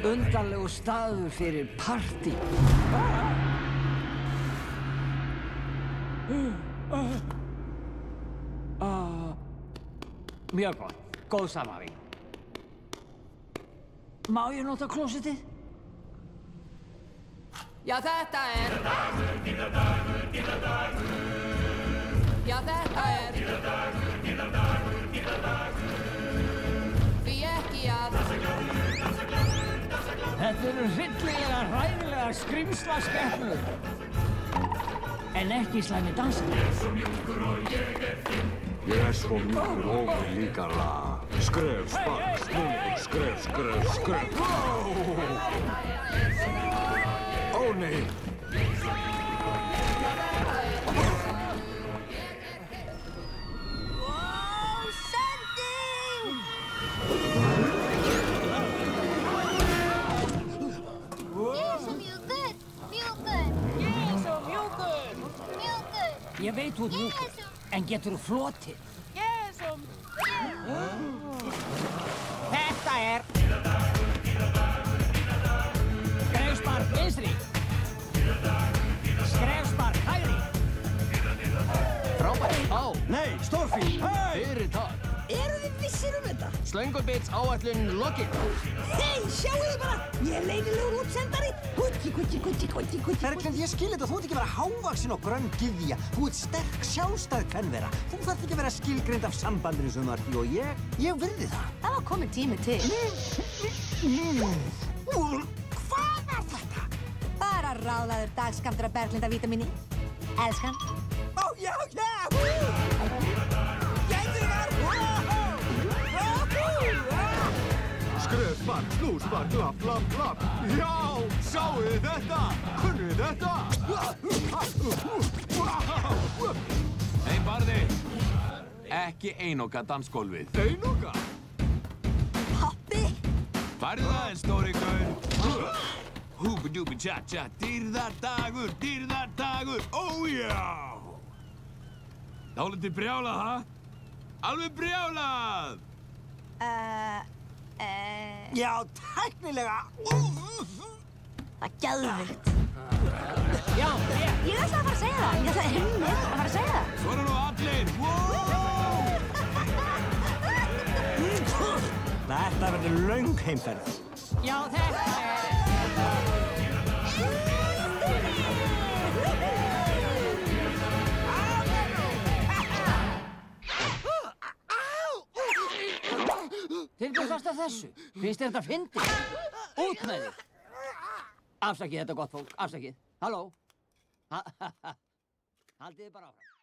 Undarlegu staður fyrir partí. Mjög gott. Góð samhæfing. Má ég nota klósettið? Já, þetta er... Já, þetta er... Því ekki að... Þetta eru hryllilega, hræðilega skrimslaskepnur. En ekki slæmi dansar. Ég er svo mjúkur og líka lag. Skref, spark, snúð, skref, skref, skref. Ó, nei. Ég veit þú mjúkur, en getur þú flotið? Jesum! Þetta er... Skrefspark vinstri. Skrefspark hægri. Frábært. Á. Nei, stórfín. Hei! Fyrir takk. Eru þið vissir þetta? Slöngubits áætlun lokið. Hei, sjáu þið bara! Ég er leynilegur útsendari. Kuti. Berglind, ég skil þetta. Þú ert ekki að vera hávaksin og grönn gyðja. Þú ert sterk, sjálfstæð kvenvera. Þú þarft ekki að vera skilgreind af sambandinu sem þú ert í og ég virði það. Það var komið tími til. Hvað er þetta? Bara ráðaður dagskammtur af Berglinda vítamini. Elskan. Ó, já! Skref, spark, snúð, spark, klapp, klapp, klapp. Já, sjáu þið þetta? Kunnu þið þetta? Hei, Barði! Ekki einoka dansgólfið. Einoka? Pappi! Færðu aðeins, stóri gaur. Húbi-dúbi-tja-tja, dýrðardagur, ójá! Dálítið brjálað, ha? Alveg brjálað! Já, tæknilega. Það er geðvikt. Já, Ég ætla að fara að segja það. Ég ætla einmitt að fara að segja það. Svona nú allir! Þetta verður löng heimferð. já, þetta er... Til hvers varstu að þessu? Finnst þér þetta fyndið? Út með þig! Afsakið þetta gott fólk, afsakið. Halló? Haldið þið bara áfram.